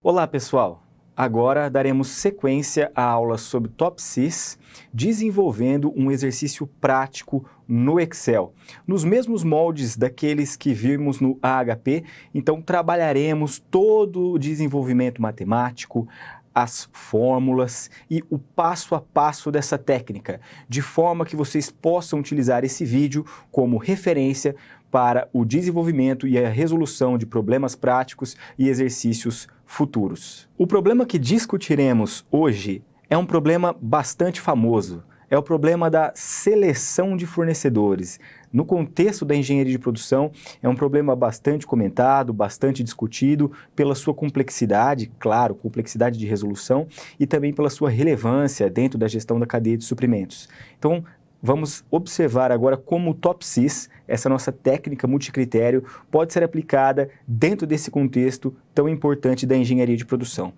Olá, pessoal! Agora daremos sequência à aula sobre TOPSIS, desenvolvendo um exercício prático no Excel, nos mesmos moldes daqueles que vimos no AHP. Então, trabalharemos todo o desenvolvimento matemático, as fórmulas e o passo a passo dessa técnica, de forma que vocês possam utilizar esse vídeo como referência para o desenvolvimento e a resolução de problemas práticos e exercícios futuros. O problema que discutiremos hoje é um problema bastante famoso. É o problema da seleção de fornecedores. No contexto da engenharia de produção, é um problema bastante comentado, bastante discutido pela sua complexidade, claro, complexidade de resolução, e também pela sua relevância dentro da gestão da cadeia de suprimentos. Então, vamos observar agora como o TOPSIS, essa nossa técnica multicritério, pode ser aplicada dentro desse contexto tão importante da engenharia de produção.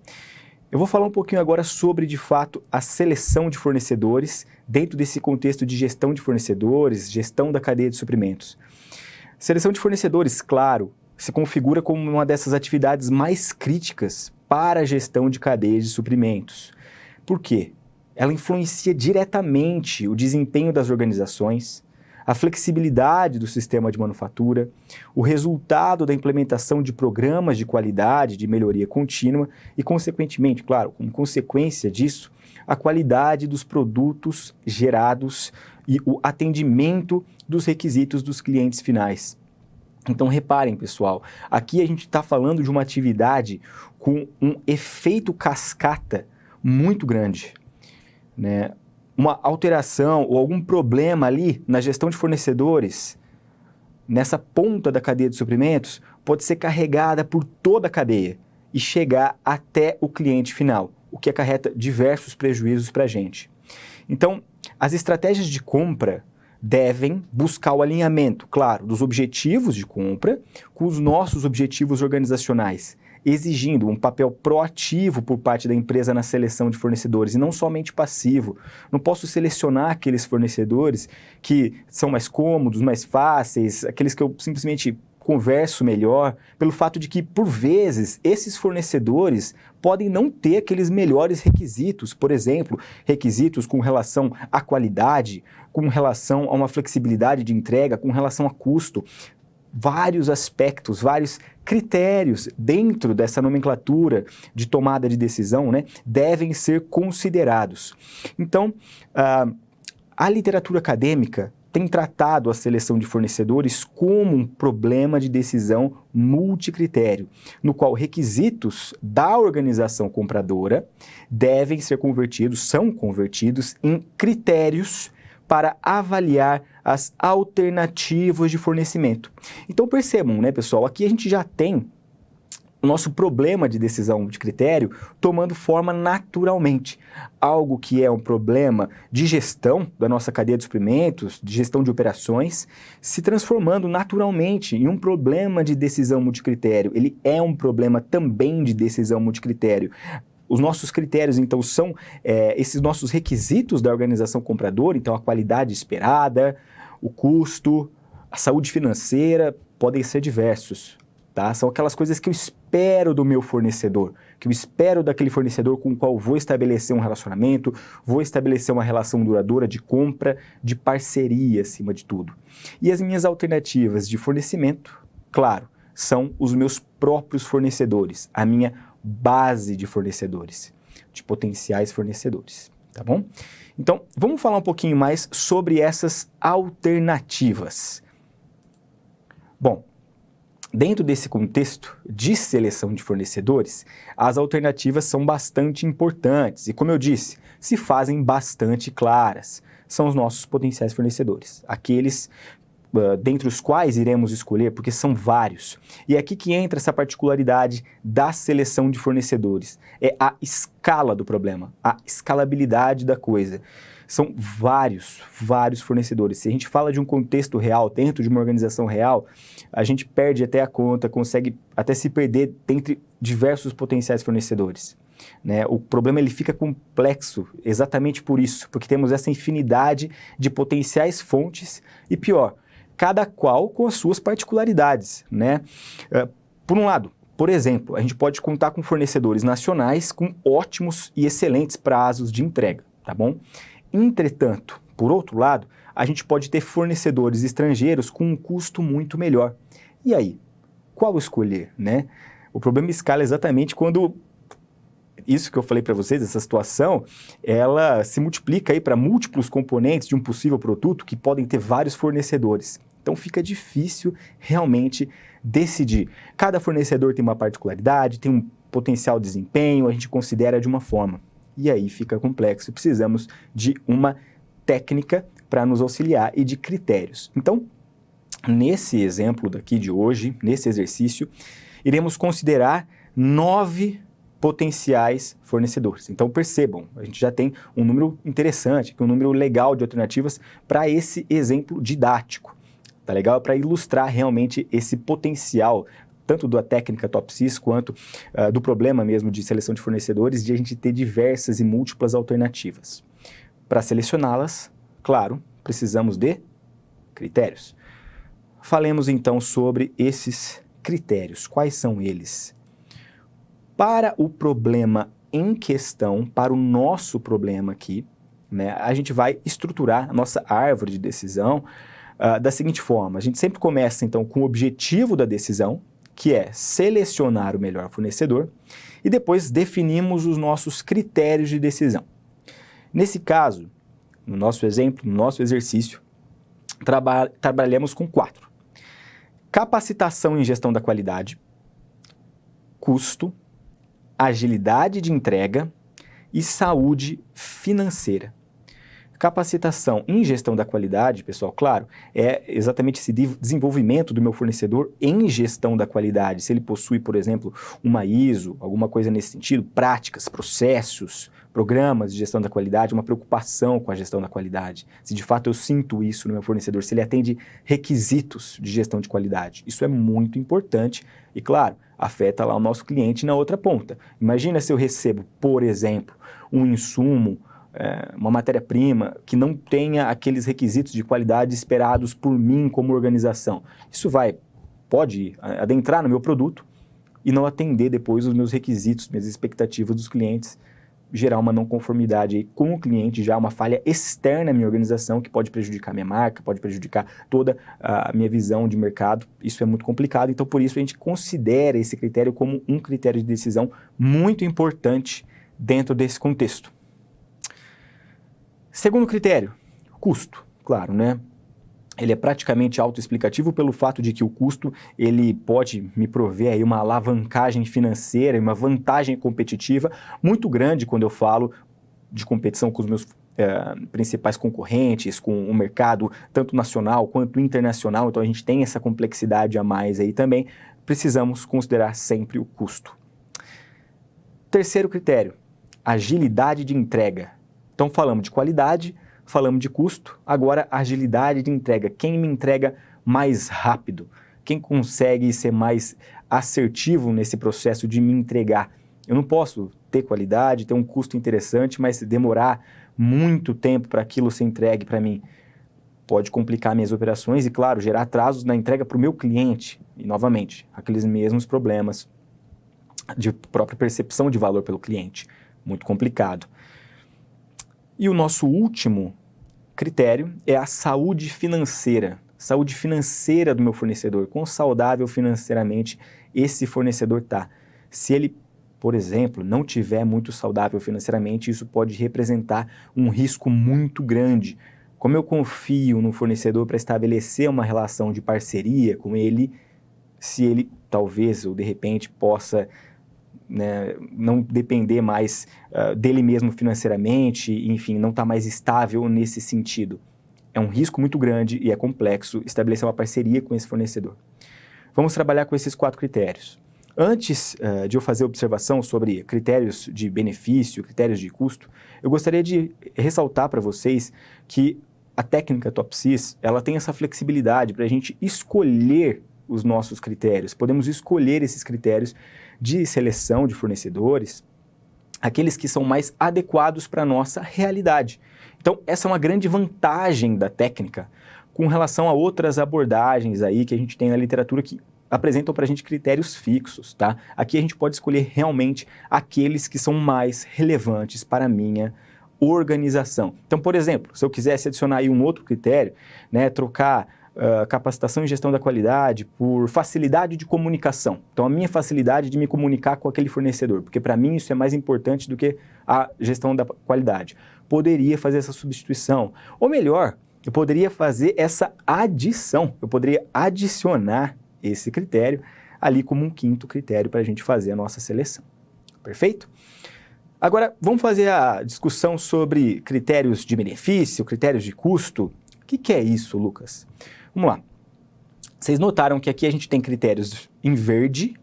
Eu vou falar um pouquinho agora sobre, de fato, a seleção de fornecedores dentro desse contexto de gestão de fornecedores, gestão da cadeia de suprimentos. Seleção de fornecedores, claro, se configura como uma dessas atividades mais críticas para a gestão de cadeia de suprimentos. Por quê? Ela influencia diretamente o desempenho das organizações, a flexibilidade do sistema de manufatura, o resultado da implementação de programas de qualidade, de melhoria contínua e, consequentemente, claro, como consequência disso, a qualidade dos produtos gerados e o atendimento dos requisitos dos clientes finais. Então, reparem, pessoal, aqui a gente está falando de uma atividade com um efeito cascata muito grande, né? Uma alteração ou algum problema ali na gestão de fornecedores, nessa ponta da cadeia de suprimentos, pode ser carregada por toda a cadeia e chegar até o cliente final, o que acarreta diversos prejuízos para a gente. Então, as estratégias de compra devem buscar o alinhamento, claro, dos objetivos de compra com os nossos objetivos organizacionais, exigindo um papel proativo por parte da empresa na seleção de fornecedores e não somente passivo. Não posso selecionar aqueles fornecedores que são mais cômodos, mais fáceis, aqueles que eu simplesmente converso melhor, pelo fato de que, por vezes, esses fornecedores podem não ter aqueles melhores requisitos, por exemplo, requisitos com relação à qualidade, com relação a uma flexibilidade de entrega, com relação a custo. Vários aspectos, vários critérios dentro dessa nomenclatura de tomada de decisão, né, devem ser considerados. Então, a literatura acadêmica tem tratado a seleção de fornecedores como um problema de decisão multicritério, no qual requisitos da organização compradora devem ser são convertidos em critérios para avaliar as alternativas de fornecimento. Então percebam, né, pessoal, aqui a gente já tem o nosso problema de decisão de critério tomando forma naturalmente. Algo que é um problema de gestão da nossa cadeia de suprimentos, de gestão de operações, se transformando naturalmente em um problema de decisão multicritério. Ele é um problema também de decisão multicritério. Os nossos critérios, então, são esses nossos requisitos da organização compradora, então a qualidade esperada, o custo, a saúde financeira, podem ser diversos, tá? São aquelas coisas que eu espero do meu fornecedor, que eu espero daquele fornecedor com o qual vou estabelecer um relacionamento, vou estabelecer uma relação duradoura de compra, de parceria, acima de tudo. E as minhas alternativas de fornecimento, claro, são os meus próprios fornecedores, a minha base de fornecedores, de potenciais fornecedores, tá bom? Então, vamos falar um pouquinho mais sobre essas alternativas. Bom, dentro desse contexto de seleção de fornecedores, as alternativas são bastante importantes e, como eu disse, se fazem bastante claras. São os nossos potenciais fornecedores, aqueles dentre os quais iremos escolher, porque são vários. E é aqui que entra essa particularidade da seleção de fornecedores. É a escala do problema, a escalabilidade da coisa. São vários fornecedores. Se a gente fala de um contexto real, dentro de uma organização real, a gente perde até a conta, consegue até se perder entre diversos potenciais fornecedores. Né? O problema ele fica complexo exatamente por isso, porque temos essa infinidade de potenciais fontes e, pior, cada qual com as suas particularidades, né? Por um lado, Por exemplo, a gente pode contar com fornecedores nacionais com ótimos e excelentes prazos de entrega, tá bom? Entretanto, por outro lado, a gente pode ter fornecedores estrangeiros com um custo muito melhor. E aí, qual escolher, né? O problema escala exatamente quando isso que eu falei para vocês, essa situação, ela se multiplica aí para múltiplos componentes de um possível produto que podem ter vários fornecedores. Então fica difícil realmente decidir. Cada fornecedor tem uma particularidade, tem um potencial desempenho, a gente considera de uma forma. E aí fica complexo. Precisamos de uma técnica para nos auxiliar e de critérios. Então, nesse exemplo daqui de hoje, nesse exercício, iremos considerar 9 potenciais fornecedores. Então percebam, a gente já tem um número interessante, um número legal de alternativas para esse exemplo didático. Tá legal? Para ilustrar realmente esse potencial, tanto da técnica TOPSIS quanto do problema mesmo de seleção de fornecedores, de a gente ter diversas e múltiplas alternativas. Para selecioná-las, claro, precisamos de critérios. Falemos então sobre esses critérios. Quais são eles? Para o problema em questão, para o nosso problema aqui, né, a gente vai estruturar a nossa árvore de decisão da seguinte forma. A gente sempre começa, então, com o objetivo da decisão, que é selecionar o melhor fornecedor, e depois definimos os nossos critérios de decisão. Nesse caso, no nosso exemplo, no nosso exercício, trabalhamos com 4. Capacitação em gestão da qualidade, custo, agilidade de entrega e saúde financeira. Capacitação em gestão da qualidade, pessoal, claro, é exatamente esse desenvolvimento do meu fornecedor em gestão da qualidade. Se ele possui, por exemplo, uma ISO, alguma coisa nesse sentido, práticas, processos, programas de gestão da qualidade, uma preocupação com a gestão da qualidade. Se de fato eu sinto isso no meu fornecedor, se ele atende requisitos de gestão de qualidade. Isso é muito importante e, claro, afeta lá o nosso cliente na outra ponta. Imagina se eu recebo, por exemplo, um insumo, uma matéria-prima que não tenha aqueles requisitos de qualidade esperados por mim como organização. Isso pode adentrar no meu produto e não atender depois os meus requisitos, minhas expectativas dos clientes, gerar uma não conformidade aí com o cliente, já uma falha externa à minha organização que pode prejudicar minha marca, pode prejudicar toda a minha visão de mercado. Isso é muito complicado, então por isso a gente considera esse critério como um critério de decisão muito importante dentro desse contexto. Segundo critério, custo, claro, né? Ele é praticamente autoexplicativo pelo fato de que o custo ele pode me prover aí uma alavancagem financeira, uma vantagem competitiva muito grande quando eu falo de competição com os meus principais concorrentes, com o mercado tanto nacional quanto internacional. Então a gente tem essa complexidade a mais aí também. Precisamos considerar sempre o custo. Terceiro critério, agilidade de entrega. Então falamos de qualidade, falamos de custo, agora agilidade de entrega. Quem me entrega mais rápido? Quem consegue ser mais assertivo nesse processo de me entregar? Eu não posso ter qualidade, ter um custo interessante, mas demorar muito tempo para aquilo ser entregue para mim. Pode complicar minhas operações e, claro, gerar atrasos na entrega para o meu cliente. E, novamente, aqueles mesmos problemas de própria percepção de valor pelo cliente. Muito complicado. E o nosso último critério é a saúde financeira. Saúde financeira do meu fornecedor. Quão saudável financeiramente esse fornecedor está. Se ele, por exemplo, não tiver muito saudável financeiramente, isso pode representar um risco muito grande. Como eu confio no fornecedor para estabelecer uma relação de parceria com ele, se ele talvez ou de repente possa não depender mais dele mesmo financeiramente, enfim, não está mais estável nesse sentido. É um risco muito grande e é complexo estabelecer uma parceria com esse fornecedor. Vamos trabalhar com esses 4 critérios. Antes de eu fazer observação sobre critérios de benefício, critérios de custo, eu gostaria de ressaltar para vocês que a técnica TOPSIS, ela tem essa flexibilidade para a gente escolher os nossos critérios. Podemos escolher esses critérios de seleção de fornecedores, aqueles que são mais adequados para a nossa realidade. Então, essa é uma grande vantagem da técnica com relação a outras abordagens aí que a gente tem na literatura que apresentam para a gente critérios fixos, tá? Aqui a gente pode escolher realmente aqueles que são mais relevantes para a minha organização. Então, por exemplo, se eu quisesse adicionar aí um outro critério, né, trocar capacitação e gestão da qualidade por facilidade de comunicação. Então, a minha facilidade de me comunicar com aquele fornecedor, porque para mim isso é mais importante do que a gestão da qualidade. Poderia fazer essa substituição. Ou melhor, eu poderia fazer essa adição. Eu poderia adicionar esse critério ali como um quinto critério para a gente fazer a nossa seleção. Perfeito? Agora, vamos fazer a discussão sobre critérios de benefício, critérios de custo. O que é isso, Lucas? Vamos lá. Vocês notaram que aqui a gente tem critérios em verde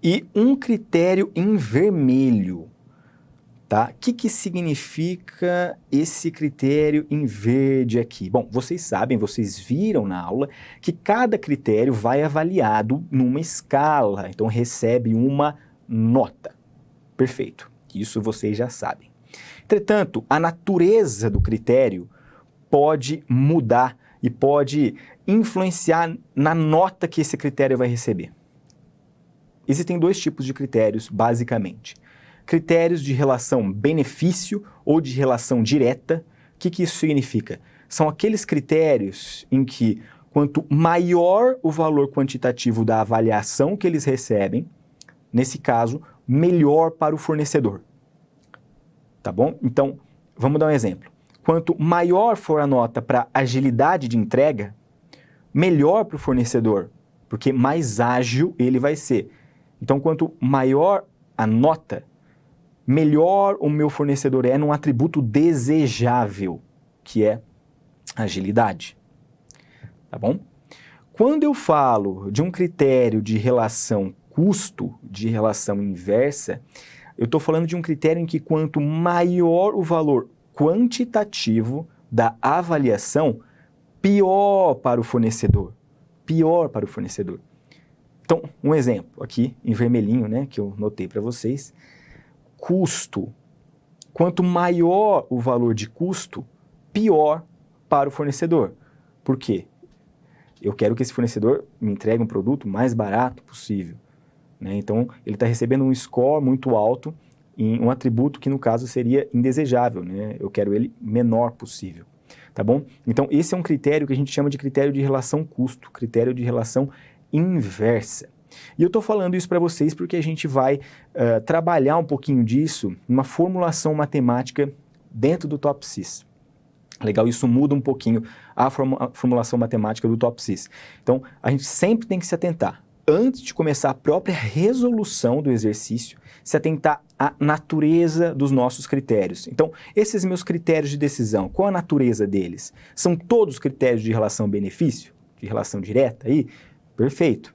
e um critério em vermelho, tá? O que significa esse critério em verde aqui? Bom, vocês sabem, vocês viram na aula que cada critério vai avaliado numa escala, então recebe uma nota. Perfeito. Isso vocês já sabem. Entretanto, a natureza do critério pode mudar e pode influenciar na nota que esse critério vai receber. Existem dois tipos de critérios, basicamente. Critérios de relação benefício ou de relação direta. O que isso significa? São aqueles critérios em que, quanto maior o valor quantitativo da avaliação que eles recebem, nesse caso, melhor para o fornecedor. Tá bom? Então, vamos dar um exemplo. Quanto maior for a nota para agilidade de entrega, melhor para o fornecedor, porque mais ágil ele vai ser. Então, quanto maior a nota, melhor o meu fornecedor é num atributo desejável, que é agilidade. Tá bom? Quando eu falo de um critério de relação custo, de relação inversa, eu estou falando de um critério em que quanto maior o valor quantitativo da avaliação, pior para o fornecedor. Pior para o fornecedor. Então, um exemplo aqui em vermelhinho, né, que eu notei para vocês. Custo. Quanto maior o valor de custo, pior para o fornecedor. Por quê? Eu quero que esse fornecedor me entregue um produto mais barato possível. Né? Então, ele está recebendo um score muito alto em um atributo que, no caso, seria indesejável. Né? Eu quero ele menor possível. Tá bom? Então, esse é um critério que a gente chama de critério de relação custo, critério de relação inversa. E eu estou falando isso para vocês porque a gente vai trabalhar um pouquinho disso numa formulação matemática dentro do TOPSIS. Legal, isso muda um pouquinho a formulação matemática do TOPSIS. Então, a gente sempre tem que se atentar, antes de começar a própria resolução do exercício, se atentar à natureza dos nossos critérios. Então, esses meus critérios de decisão, qual a natureza deles? São todos critérios de relação benefício? De relação direta aí? Perfeito.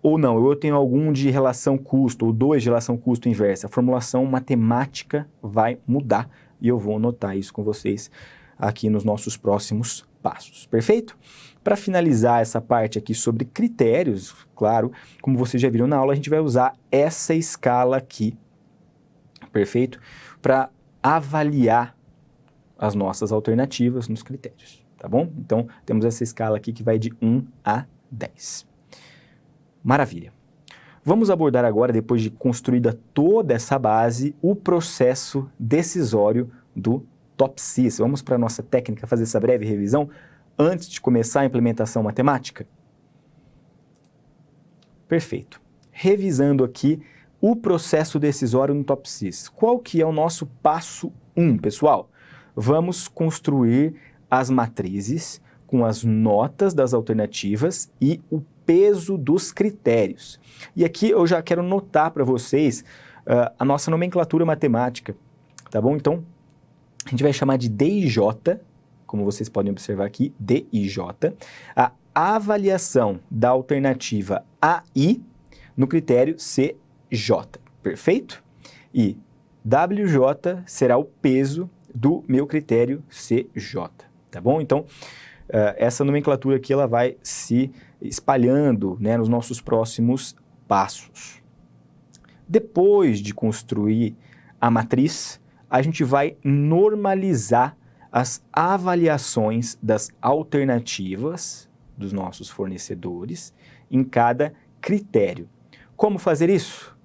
Ou não, eu tenho algum de relação custo, ou dois de relação custo inversa. A formulação matemática vai mudar e eu vou anotar isso com vocês aqui nos nossos próximos passos. Perfeito? Para finalizar essa parte aqui sobre critérios, claro, como vocês já viram na aula, a gente vai usar essa escala aqui, perfeito? Para avaliar as nossas alternativas nos critérios, tá bom? Então, temos essa escala aqui que vai de 1 a 10. Maravilha. Vamos abordar agora, depois de construída toda essa base, o processo decisório do TOPSIS. Vamos para a nossa técnica fazer essa breve revisão antes de começar a implementação matemática? Perfeito. Revisando aqui o processo decisório no TOPSIS. Qual que é o nosso passo 1, pessoal? Vamos construir as matrizes com as notas das alternativas e o peso dos critérios. E aqui eu já quero notar para vocês a nossa nomenclatura matemática, tá bom? Então, a gente vai chamar de DIJ, como vocês podem observar aqui, DIJ, a avaliação da alternativa AI no critério CJ, perfeito? E WJ será o peso do meu critério CJ, tá bom? Então, essa nomenclatura aqui ela vai se espalhando, né, nos nossos próximos passos. Depois de construir a matriz, a gente vai normalizar as avaliações das alternativas dos nossos fornecedores em cada critério. Como fazer isso?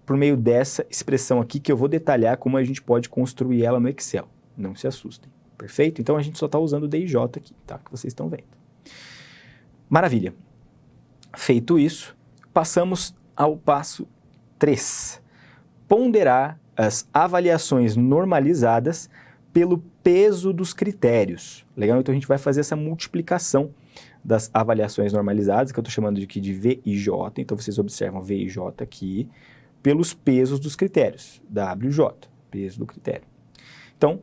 Por meio dessa expressão aqui, que eu vou detalhar como a gente pode construir ela no Excel. Não se assustem, perfeito? Então a gente só está usando o DIJ aqui, tá? Que vocês estão vendo. Maravilha. Feito isso, passamos ao passo 3. Ponderar as avaliações normalizadas pelo peso dos critérios. Legal? Então a gente vai fazer essa multiplicação das avaliações normalizadas, que eu estou chamando aqui de VIJ. Então vocês observam VIJ aqui, pelos pesos dos critérios. WJ, peso do critério. Então,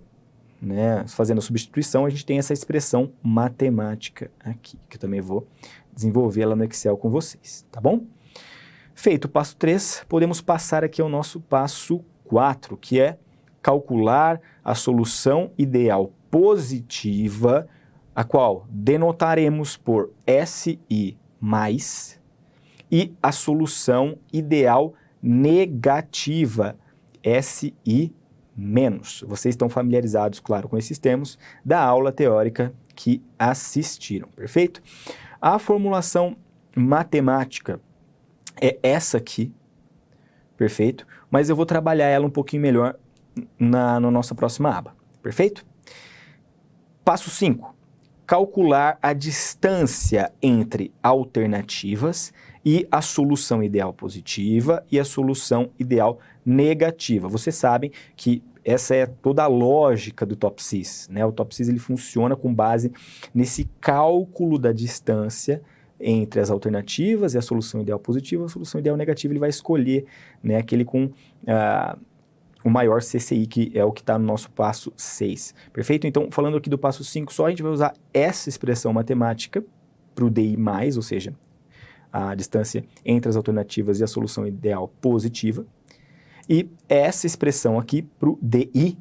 né, fazendo a substituição, a gente tem essa expressão matemática aqui, que eu também vou desenvolver ela no Excel com vocês, tá bom? Feito o passo 3, podemos passar aqui ao nosso passo 4, que é calcular a solução ideal positiva, a qual denotaremos por SI+, e a solução ideal negativa, SI-. Vocês estão familiarizados, claro, com esses termos da aula teórica que assistiram, perfeito? A formulação matemática é essa aqui, perfeito? Mas eu vou trabalhar ela um pouquinho melhor na nossa próxima aba, perfeito? Passo 5. Calcular a distância entre alternativas e a solução ideal positiva e a solução ideal negativa. Vocês sabem que essa é toda a lógica do TOPSIS, né? O TOPSIS ele funciona com base nesse cálculo da distância entre as alternativas e a solução ideal positiva. A solução ideal negativa ele vai escolher, né, aquele com o maior CCI, que é o que está no nosso passo 6. Perfeito? Então, falando aqui do passo 5 só, a gente vai usar essa expressão matemática para o DI+, ou seja, a distância entre as alternativas e a solução ideal positiva. E essa expressão aqui para o DI-.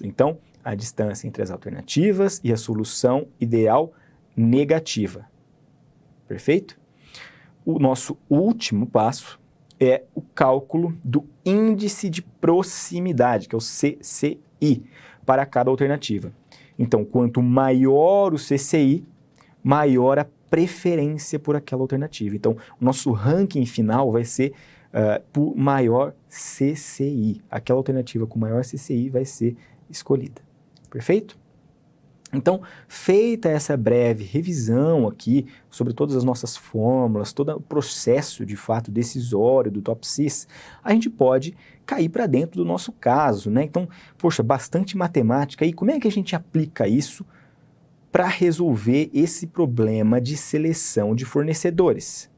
Então, a distância entre as alternativas e a solução ideal negativa. Perfeito? O nosso último passo é o cálculo do índice de proximidade, que é o CCI, para cada alternativa. Então, quanto maior o CCI, maior a preferência por aquela alternativa. Então, o nosso ranking final vai ser por maior CCI. Aquela alternativa com maior CCI vai ser escolhida. Perfeito? Então, feita essa breve revisão aqui sobre todas as nossas fórmulas, todo o processo de fato decisório do TOPSIS, a gente pode cair para dentro do nosso caso, né? Então, poxa, bastante matemática. E como é que a gente aplica isso para resolver esse problema de seleção de fornecedores?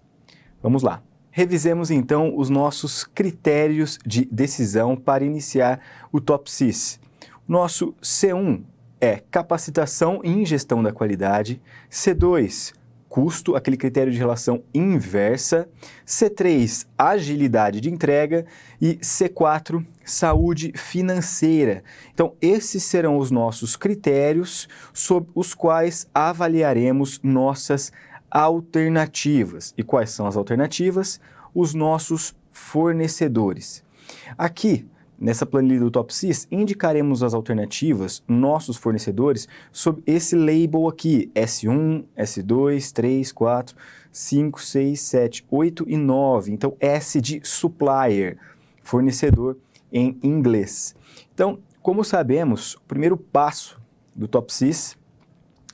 Vamos lá. Revisemos então os nossos critérios de decisão para iniciar o TOPSIS. Nosso C1 é capacitação em gestão da qualidade, C2, custo, aquele critério de relação inversa, C3, agilidade de entrega e C4, saúde financeira. Então, esses serão os nossos critérios sob os quais avaliaremos nossas alternativas. E quais são as alternativas? Os nossos fornecedores. Aqui, nessa planilha do TOPSIS, indicaremos as alternativas, nossos fornecedores, sob esse label aqui, S1, S2, 3, 4, 5, 6, 7, 8 e 9. Então, S de supplier, fornecedor em inglês. Então, como sabemos, o primeiro passo do TOPSIS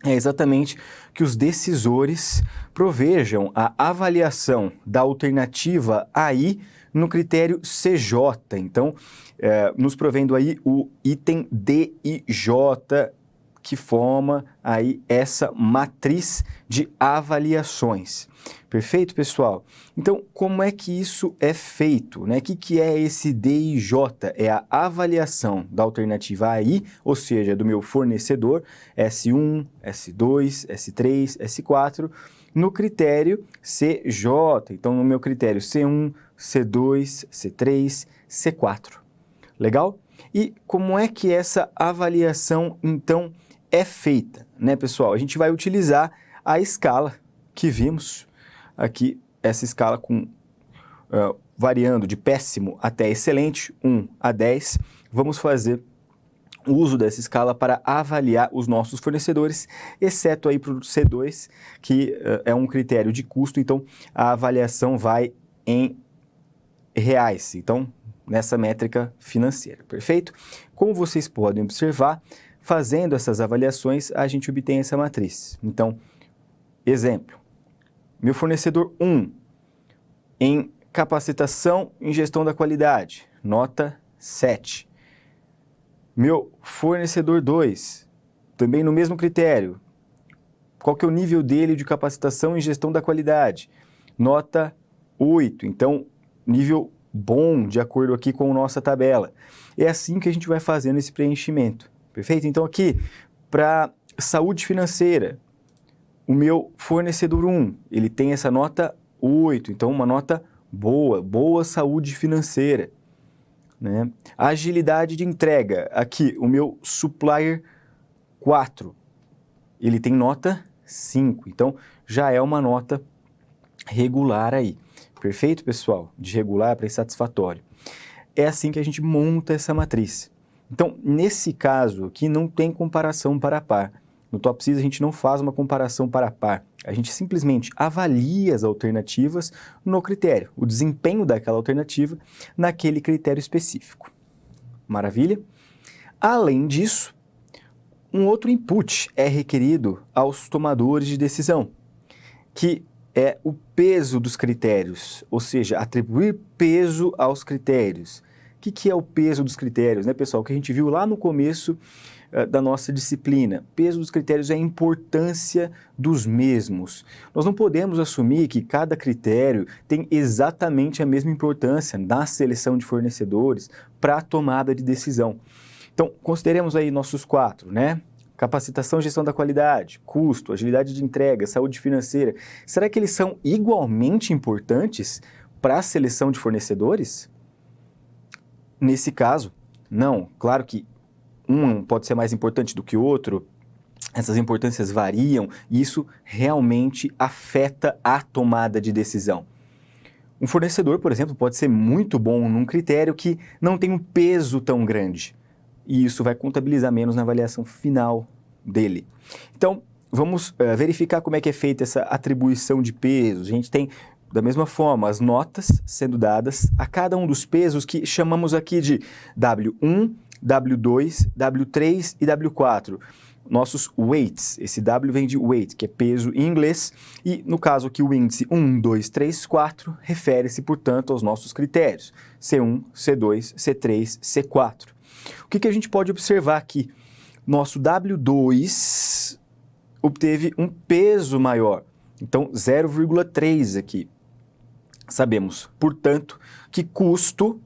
é exatamente que os decisores provejam a avaliação da alternativa AI no critério CJ. Então, nos provendo aí o item DIJ, que forma aí essa matriz de avaliações. Perfeito, pessoal? Então, como é que isso é feito, né? O que é esse DIJ? É a avaliação da alternativa AI, ou seja, do meu fornecedor, S1, S2, S3, S4, no critério CJ. Então, no meu critério C1, C2, C3, C4. Legal? E como é que essa avaliação, então, é feita, né, pessoal? A gente vai utilizar a escala que vimos aqui, essa escala com variando de péssimo até excelente, 1 a 10. Vamos fazer o uso dessa escala para avaliar os nossos fornecedores, exceto aí para o C2, que é um critério de custo, então a avaliação vai em reais, então nessa métrica financeira, perfeito? Como vocês podem observar, fazendo essas avaliações, a gente obtém essa matriz. Então, exemplo, meu fornecedor 1, em capacitação em gestão da qualidade, nota 7. Meu fornecedor 2, também no mesmo critério, qual que é o nível dele de capacitação em gestão da qualidade? Nota 8, então nível bom, de acordo aqui com a nossa tabela. É assim que a gente vai fazendo esse preenchimento, perfeito? Então aqui, para saúde financeira, o meu fornecedor 1, ele tem essa nota 8, então uma nota boa saúde financeira. Né? Agilidade de entrega, aqui o meu supplier 4, ele tem nota 5, então já é uma nota regular aí. Perfeito, pessoal? De regular para insatisfatório. É assim que a gente monta essa matriz. Então, nesse caso aqui não tem comparação par a par. No TOPSIS a gente não faz uma comparação par a par. A gente simplesmente avalia as alternativas no critério, o desempenho daquela alternativa naquele critério específico. Maravilha? Além disso, um outro input é requerido aos tomadores de decisão, que é o peso dos critérios, ou seja, atribuir peso aos critérios. O que é o peso dos critérios, né, pessoal? Que a gente viu lá no começo da nossa disciplina. Peso dos critérios é a importância dos mesmos. Nós não podemos assumir que cada critério tem exatamente a mesma importância na seleção de fornecedores para a tomada de decisão. Então, consideremos aí nossos 4, né? Capacitação e gestão da qualidade, custo, agilidade de entrega, saúde financeira. Será que eles são igualmente importantes para a seleção de fornecedores? Nesse caso, não. Claro que um pode ser mais importante do que o outro, essas importâncias variam e isso realmente afeta a tomada de decisão. Um fornecedor, por exemplo, pode ser muito bom num critério que não tem um peso tão grande e isso vai contabilizar menos na avaliação final dele. Então, vamos verificar como é que é feita essa atribuição de pesos. A gente tem, da mesma forma, as notas sendo dadas a cada um dos pesos que chamamos aqui de W1, W2, W3 e W4. Nossos weights, esse W vem de weight, que é peso em inglês, e no caso aqui o índice 1, 2, 3, 4 refere-se, portanto, aos nossos critérios, C1, C2, C3, C4. O que a gente pode observar aqui? Nosso W2 obteve um peso maior, então 0,3 aqui. Sabemos, portanto, que custo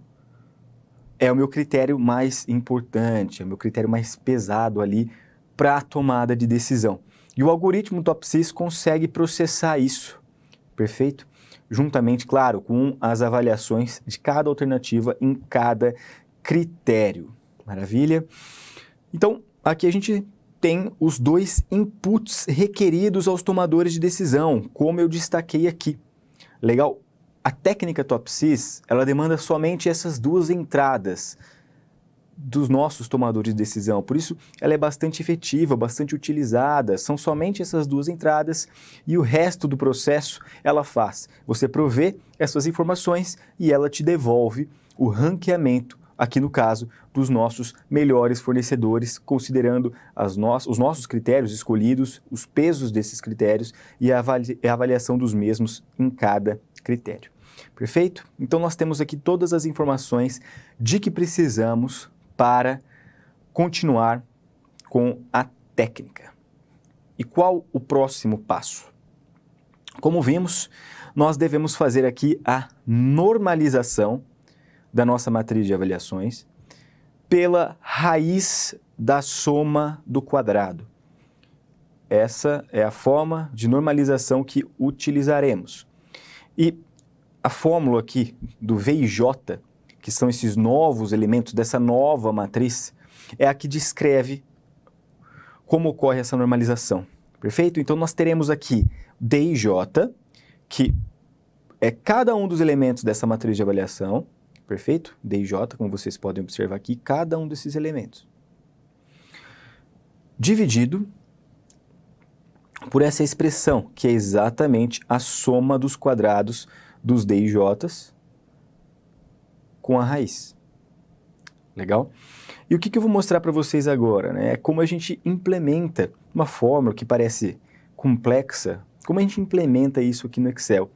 é o meu critério mais importante, é o meu critério mais pesado ali para a tomada de decisão. E o algoritmo TOPSIS consegue processar isso, perfeito? Juntamente, claro, com as avaliações de cada alternativa em cada critério. Maravilha? Então, aqui a gente tem os 2 inputs requeridos aos tomadores de decisão, como eu destaquei aqui. Legal? A técnica TOPSIS, ela demanda somente essas 2 entradas dos nossos tomadores de decisão. Por isso, ela é bastante efetiva, bastante utilizada. São somente essas 2 entradas e o resto do processo ela faz. Você provê essas informações e ela te devolve o ranqueamento, aqui no caso, dos nossos melhores fornecedores, considerando os nossos critérios escolhidos, os pesos desses critérios e a avaliação dos mesmos em cada critério. Perfeito? Então, nós temos aqui todas as informações de que precisamos para continuar com a técnica. E qual o próximo passo? Como vimos, nós devemos fazer aqui a normalização da nossa matriz de avaliações pela raiz da soma do quadrado. Essa é a forma de normalização que utilizaremos. E a fórmula aqui do V e J, que são esses novos elementos dessa nova matriz, é a que descreve como ocorre essa normalização. Perfeito? Então, nós teremos aqui D e J, que é cada um dos elementos dessa matriz de avaliação. Perfeito? D e J, como vocês podem observar aqui, cada um desses elementos. dividido por essa expressão, que é exatamente a soma dos quadrados dos d e j's com a raiz. Legal? E o que eu vou mostrar para vocês agora, né? É como a gente implementa uma fórmula que parece complexa, como a gente implementa isso aqui no Excel,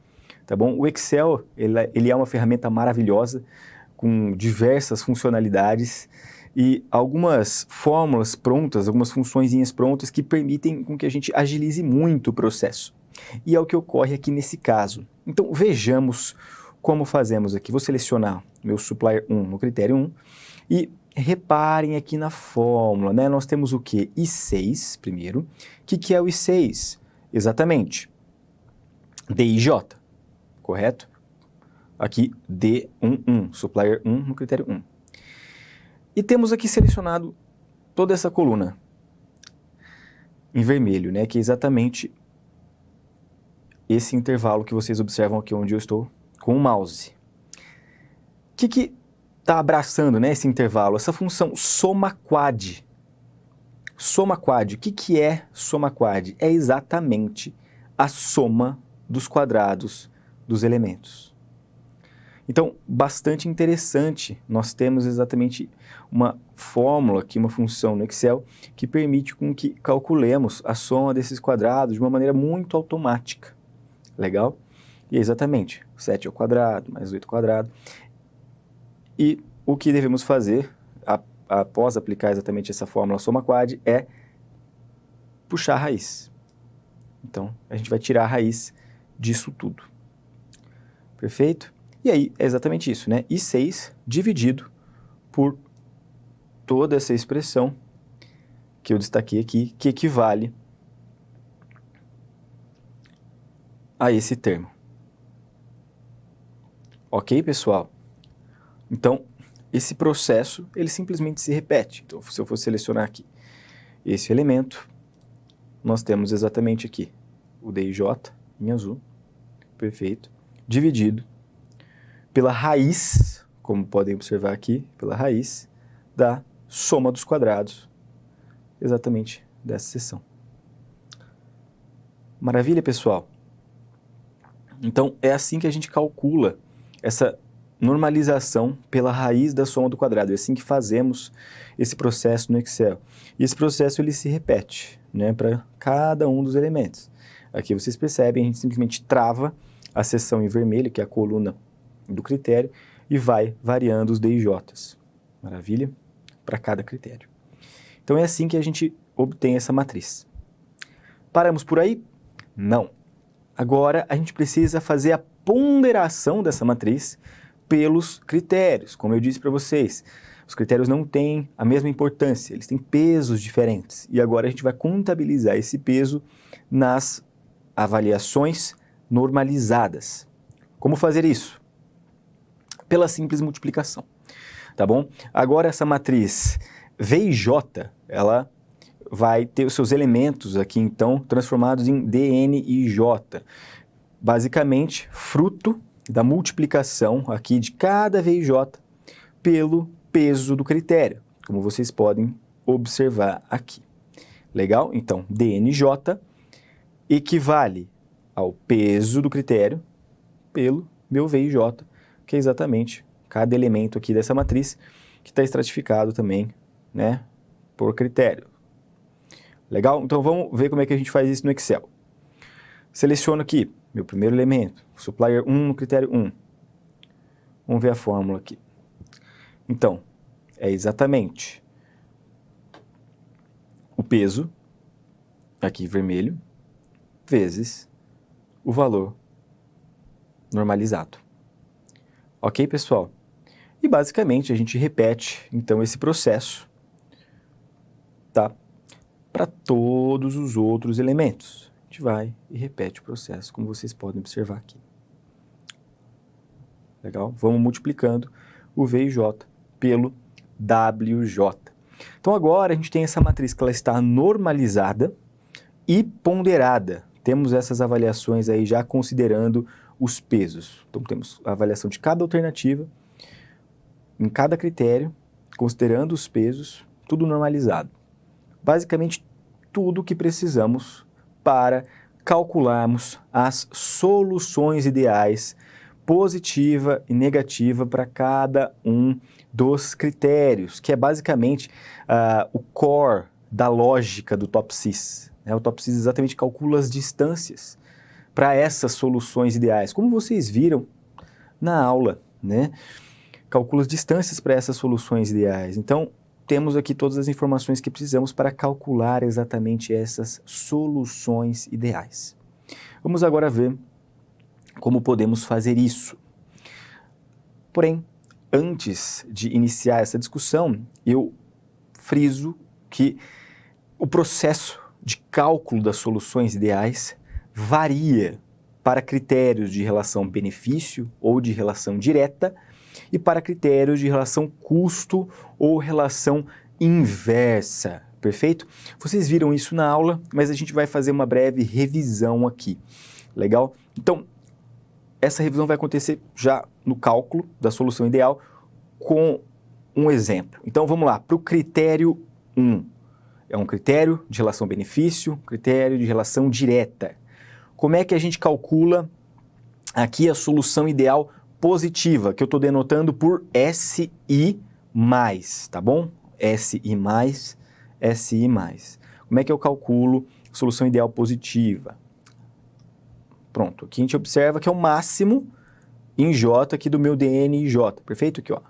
tá bom? O Excel, ele é uma ferramenta maravilhosa, com diversas funcionalidades e algumas fórmulas prontas, algumas funçõezinhas prontas que permitem com que a gente agilize muito o processo. E é o que ocorre aqui nesse caso. Então, vejamos como fazemos aqui. Vou selecionar meu supplier 1 no critério 1 e reparem aqui na fórmula, né? Nós temos o quê? I6 primeiro. O que é o I6? Exatamente. D e J, correto? Aqui D11, supplier 1 no critério 1. E temos aqui selecionado toda essa coluna em vermelho, né? Que é exatamente esse intervalo que vocês observam aqui onde eu estou com o mouse. O que está abraçando, né, esse intervalo? Essa função SOMAQUAD. SOMAQUAD. O que é SOMAQUAD? É exatamente a soma dos quadrados dos elementos. Então, bastante interessante, nós temos exatamente uma fórmula aqui, uma função no Excel, que permite com que calculemos a soma desses quadrados de uma maneira muito automática. Legal? E é exatamente 7 ao quadrado, mais 8 ao quadrado. E o que devemos fazer, após aplicar exatamente essa fórmula SOMAQUAD, é puxar a raiz. Então, a gente vai tirar a raiz disso tudo. Perfeito? E aí, é exatamente isso, né? I6 dividido por toda essa expressão que eu destaquei aqui, que equivale a esse termo. Ok, pessoal? Então, esse processo, ele simplesmente se repete. Então, se eu for selecionar aqui esse elemento, nós temos exatamente aqui o D e J em azul, perfeito, dividido pela raiz, como podem observar aqui, pela raiz da soma dos quadrados, exatamente dessa seção. Maravilha, pessoal? Então, é assim que a gente calcula essa normalização pela raiz da soma do quadrado. É assim que fazemos esse processo no Excel. E esse processo ele se repete, né, para cada um dos elementos. Aqui vocês percebem, a gente simplesmente trava a seção em vermelho, que é a coluna do critério, e vai variando os D e J's. Maravilha? Para cada critério. Então é assim que a gente obtém essa matriz. Paramos por aí? Não. Agora a gente precisa fazer a ponderação dessa matriz pelos critérios. Como eu disse para vocês, os critérios não têm a mesma importância, eles têm pesos diferentes. E agora a gente vai contabilizar esse peso nas avaliações normalizadas. Como fazer isso? Pela simples multiplicação, tá bom? Agora essa matriz V e J, ela vai ter os seus elementos aqui, então, transformados em DN e J. Basicamente, fruto da multiplicação aqui de cada V e J pelo peso do critério, como vocês podem observar aqui. Legal? Então, DNJ equivale ao peso do critério pelo meu V e J, que é exatamente cada elemento aqui dessa matriz, que está estratificado também, né, por critério. Legal? Então vamos ver como é que a gente faz isso no Excel. Seleciono aqui meu primeiro elemento, supplier 1 no critério 1. Vamos ver a fórmula aqui. Então, é exatamente o peso, aqui vermelho, vezes o valor normalizado. Ok, pessoal? E basicamente a gente repete, então, esse processo, tá? Para todos os outros elementos. A gente vai e repete o processo, como vocês podem observar aqui. Legal? Vamos multiplicando o V e J pelo WJ. Então agora a gente tem essa matriz que ela está normalizada e ponderada. Temos essas avaliações aí já considerando os pesos. Então temos a avaliação de cada alternativa, em cada critério, considerando os pesos, tudo normalizado. Basicamente tudo o que precisamos para calcularmos as soluções ideais, positiva e negativa para cada um dos critérios, que é basicamente o core da lógica do TOPSIS. O TOPSIS exatamente calcula as distâncias para essas soluções ideais, como vocês viram na aula, né? Calcula as distâncias para essas soluções ideais. Então, temos aqui todas as informações que precisamos para calcular exatamente essas soluções ideais. Vamos agora ver como podemos fazer isso. Porém, antes de iniciar essa discussão, eu friso que o processo de cálculo das soluções ideais varia para critérios de relação benefício ou de relação direta e para critérios de relação custo ou relação inversa, perfeito? Vocês viram isso na aula, mas a gente vai fazer uma breve revisão aqui, legal? Então, essa revisão vai acontecer já no cálculo da solução ideal com um exemplo. Então, vamos lá, para o critério 1. É um critério de relação benefício, critério de relação direta. Como é que a gente calcula aqui a solução ideal positiva, que eu estou denotando por SI+, tá bom? SI+. Como é que eu calculo a solução ideal positiva? Pronto, aqui a gente observa que é o máximo em J aqui do meu DNIJ, perfeito? Aqui, ó,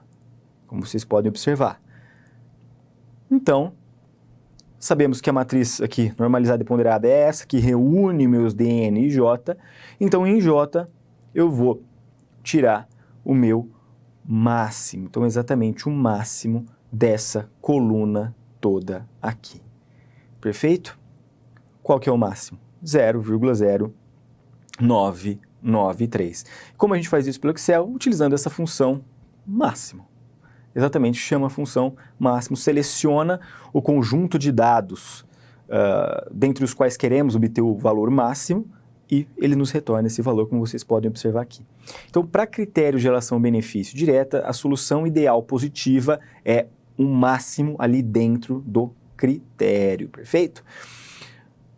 como vocês podem observar. Então, sabemos que a matriz aqui, normalizada e ponderada, é essa, que reúne meus DNIJ. Então, em J, eu vou tirar o meu máximo. Então, exatamente o máximo dessa coluna toda aqui. Perfeito? Qual que é o máximo? 0,0993. Como a gente faz isso pelo Excel? Utilizando essa função máximo. Exatamente, chama a função máximo, seleciona o conjunto de dados dentre os quais queremos obter o valor máximo e ele nos retorna esse valor, como vocês podem observar aqui. Então, para critérios de relação benefício direta, a solução ideal positiva é o máximo ali dentro do critério, perfeito?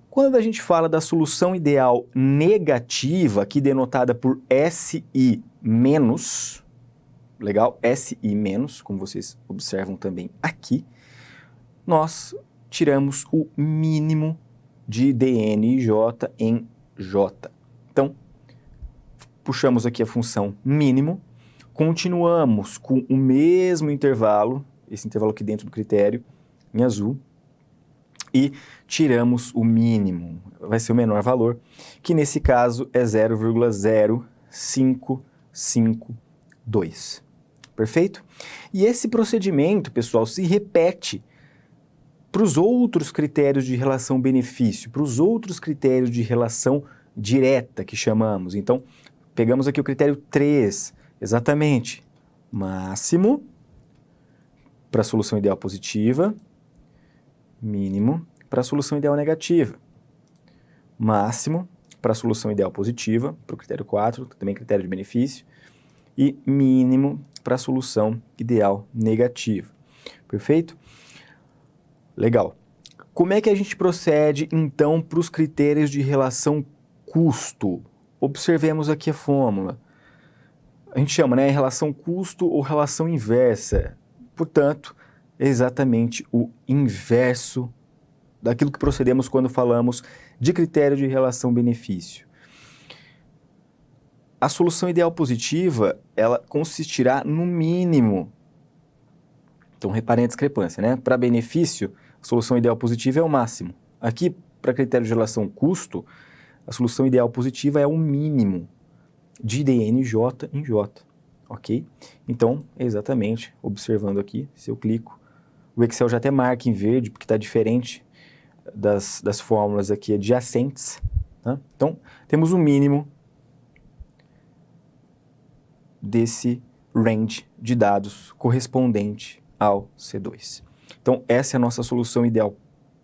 Quando a gente fala da solução ideal negativa, aqui denotada por SI-, legal? SI-, como vocês observam também aqui, nós tiramos o mínimo de DNIJ em J. Então, puxamos aqui a função mínimo, continuamos com o mesmo intervalo, esse intervalo aqui dentro do critério, em azul, e tiramos o mínimo, vai ser o menor valor, que nesse caso é 0,0552. Perfeito? E esse procedimento, pessoal, se repete para os outros critérios de relação benefício, para os outros critérios de relação direta que chamamos. Então, pegamos aqui o critério 3, exatamente, máximo para a solução ideal positiva, mínimo para a solução ideal negativa, máximo para a solução ideal positiva, para o critério 4, também critério de benefício, e mínimo para a solução ideal negativa. Perfeito? Legal. Como é que a gente procede, então, para os critérios de relação custo? Observemos aqui a fórmula. A gente chama, né, relação custo ou relação inversa. Portanto, é exatamente o inverso daquilo que procedemos quando falamos de critério de relação benefício. A solução ideal positiva, ela consistirá no mínimo. Então, reparem a discrepância, né? Para benefício, a solução ideal positiva é o máximo. Aqui, para critério de relação custo, a solução ideal positiva é o mínimo de DNIJ em J, ok? Então, exatamente, observando aqui, se eu clico, o Excel já até marca em verde, porque está diferente das fórmulas aqui adjacentes, tá? Então, temos o mínimo desse range de dados correspondente ao C2. Então, essa é a nossa solução ideal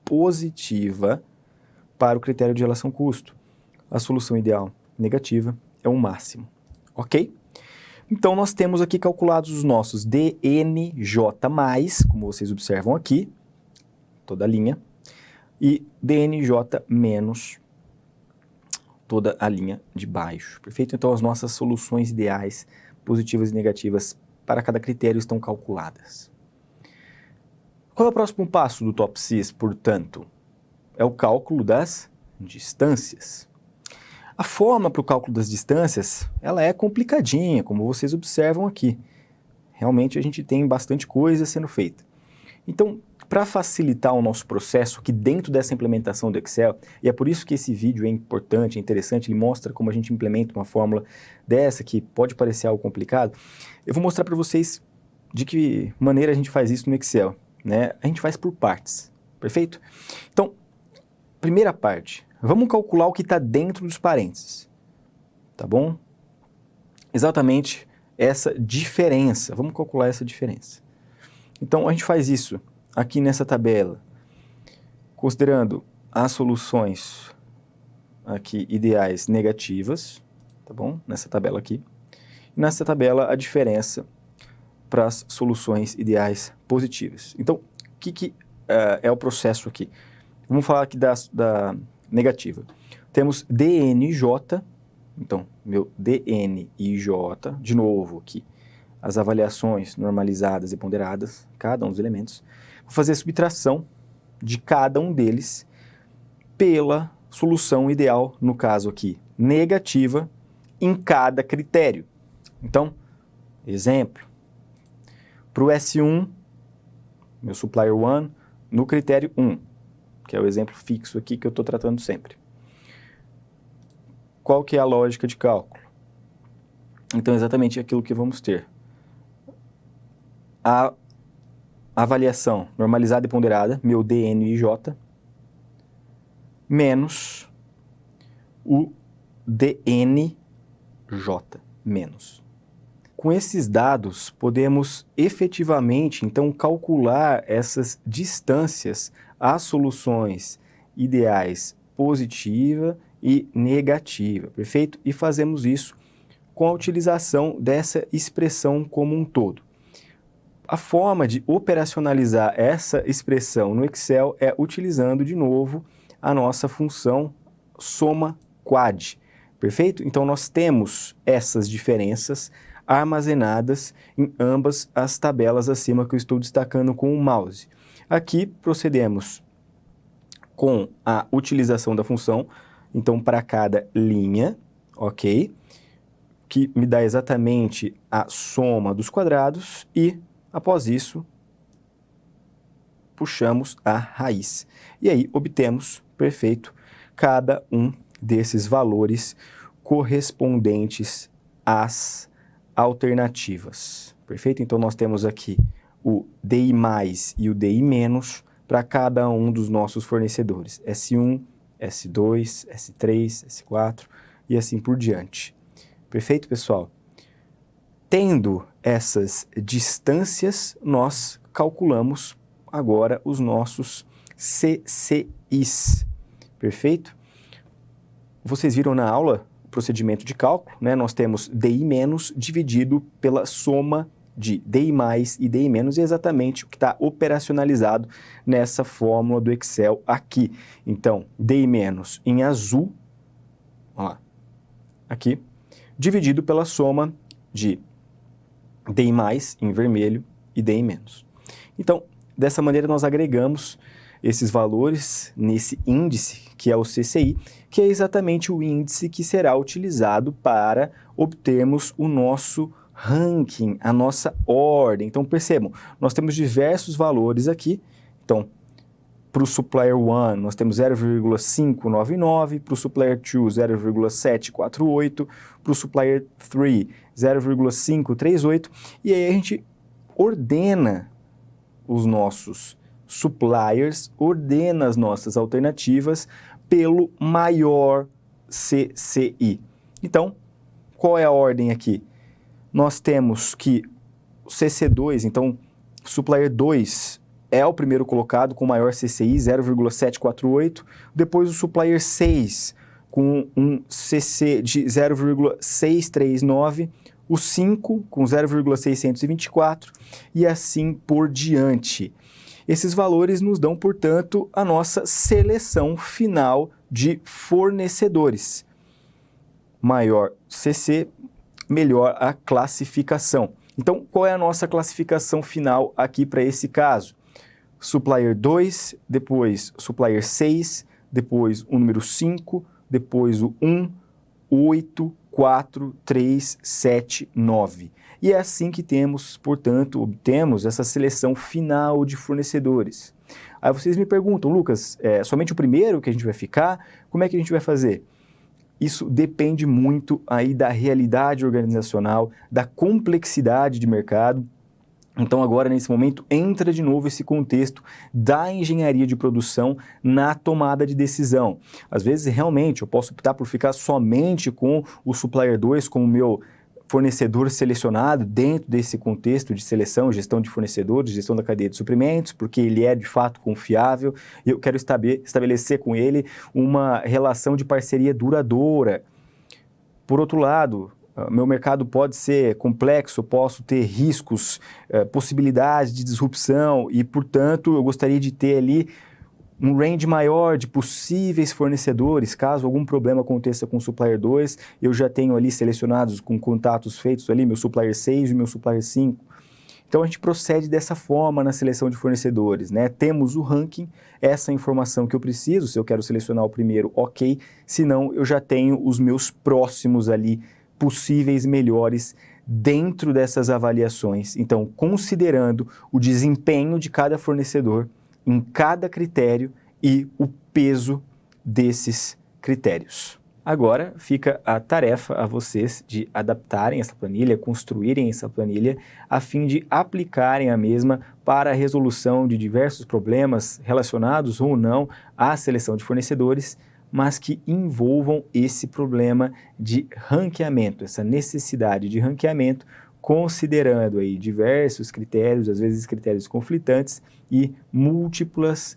positiva para o critério de relação custo. A solução ideal negativa é o máximo, ok? Então, nós temos aqui calculados os nossos DNJ+, como vocês observam aqui, toda a linha, e DNJ menos toda a linha de baixo, perfeito? Então, as nossas soluções ideais, positivas e negativas, para cada critério estão calculadas. Qual é o próximo passo do TOPSIS, portanto? É o cálculo das distâncias. A forma para o cálculo das distâncias, ela é complicadinha, como vocês observam aqui. Realmente a gente tem bastante coisa sendo feita. Então, para facilitar o nosso processo aqui dentro dessa implementação do Excel, e é por isso que esse vídeo é importante, é interessante, ele mostra como a gente implementa uma fórmula dessa, que pode parecer algo complicado, eu vou mostrar para vocês de que maneira a gente faz isso no Excel, né? A gente faz por partes, perfeito? Então, primeira parte, vamos calcular o que está dentro dos parênteses, tá bom? Exatamente essa diferença, vamos calcular essa diferença. Então, a gente faz isso aqui nessa tabela, considerando as soluções aqui ideais negativas, tá bom? Nessa tabela aqui. E nessa tabela, a diferença para as soluções ideais positivas. Então, o que é o processo aqui? Vamos falar aqui da negativa. Temos DNJ, então, meu DNIJ, de novo aqui, as avaliações normalizadas e ponderadas, cada um dos elementos. Vou fazer a subtração de cada um deles pela solução ideal, no caso aqui, negativa, em cada critério. Então, exemplo, para o S1, meu supplier 1, no critério 1, que é o exemplo fixo aqui que eu estou tratando sempre. Qual que é a lógica de cálculo? Então, exatamente aquilo que vamos ter. A avaliação normalizada e ponderada, meu DNIJ, menos o DNJ, menos. Com esses dados, podemos efetivamente, então, calcular essas distâncias às soluções ideais positiva e negativa, perfeito? E fazemos isso com a utilização dessa expressão como um todo. A forma de operacionalizar essa expressão no Excel é utilizando, de novo, a nossa função soma quad, perfeito? Então, nós temos essas diferenças armazenadas em ambas as tabelas acima que eu estou destacando com o mouse. Aqui, procedemos com a utilização da função, então, para cada linha, ok? Que me dá exatamente a soma dos quadrados e, após isso, puxamos a raiz. E aí, obtemos, perfeito, cada um desses valores correspondentes às alternativas. Perfeito? Então, nós temos aqui o DI mais e o DI menos para cada um dos nossos fornecedores. S1, S2, S3, S4 e assim por diante. Perfeito, pessoal? Tendo essas distâncias, nós calculamos agora os nossos CCIs. Perfeito? Vocês viram na aula o procedimento de cálculo, né? Nós temos DI menos dividido pela soma de DI mais e DI menos, e é exatamente o que está operacionalizado nessa fórmula do Excel aqui. Então, DI menos em azul, ó lá, aqui, dividido pela soma de DI mais em vermelho e DI menos. Então, dessa maneira nós agregamos esses valores nesse índice, que é o CCI, que é exatamente o índice que será utilizado para obtermos o nosso ranking, a nossa ordem. Então, percebam, nós temos diversos valores aqui. Então, para o Supplier 1, nós temos 0,599, para o Supplier 2, 0,748, para o Supplier 3, 0,538, e aí a gente ordena os nossos suppliers, ordena as nossas alternativas pelo maior CCI. Então, qual é a ordem aqui? Nós temos que o CC2, então, Supplier 2 é o primeiro colocado com maior CCI, 0,748, depois o Supplier 6 com um CC de 0,639, o 5 com 0,624 e assim por diante. Esses valores nos dão, portanto, a nossa seleção final de fornecedores. Maior CC, melhor a classificação. Então, qual é a nossa classificação final aqui para esse caso? Supplier 2, depois Supplier 6, depois o número 5, depois o 1, 8, 4, 3, 7, 9. E é assim que temos, portanto, obtemos essa seleção final de fornecedores. Aí vocês me perguntam, Lucas, somente o primeiro que a gente vai ficar? Como é que a gente vai fazer? Isso depende muito aí da realidade organizacional, da complexidade de mercado. Então agora, nesse momento, entra de novo esse contexto da engenharia de produção na tomada de decisão. Às vezes, realmente, eu posso optar por ficar somente com o Supplier 2 como meu fornecedor selecionado dentro desse contexto de seleção, gestão de fornecedores, gestão da cadeia de suprimentos, porque ele é de fato confiável e eu quero estabelecer com ele uma relação de parceria duradoura. Por outro lado, meu mercado pode ser complexo, posso ter riscos, possibilidades de disrupção e, portanto, eu gostaria de ter ali um range maior de possíveis fornecedores. Caso algum problema aconteça com o Supplier 2, eu já tenho ali selecionados com contatos feitos ali, meu Supplier 6 e meu Supplier 5. Então a gente procede dessa forma na seleção de fornecedores, né? Temos o ranking, essa informação que eu preciso, se eu quero selecionar o primeiro, ok, se não, eu já tenho os meus próximos ali, possíveis melhores dentro dessas avaliações. Então, considerando o desempenho de cada fornecedor em cada critério e o peso desses critérios. Agora fica a tarefa a vocês de adaptarem essa planilha, construírem essa planilha, a fim de aplicarem a mesma para a resolução de diversos problemas relacionados ou não à seleção de fornecedores, mas que envolvam esse problema de ranqueamento, essa necessidade de ranqueamento, considerando aí diversos critérios, às vezes critérios conflitantes e múltiplas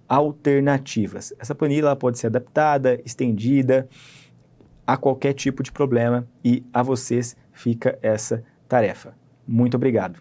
alternativas. Essa planilha pode ser adaptada, estendida a qualquer tipo de problema e a vocês fica essa tarefa. Muito obrigado.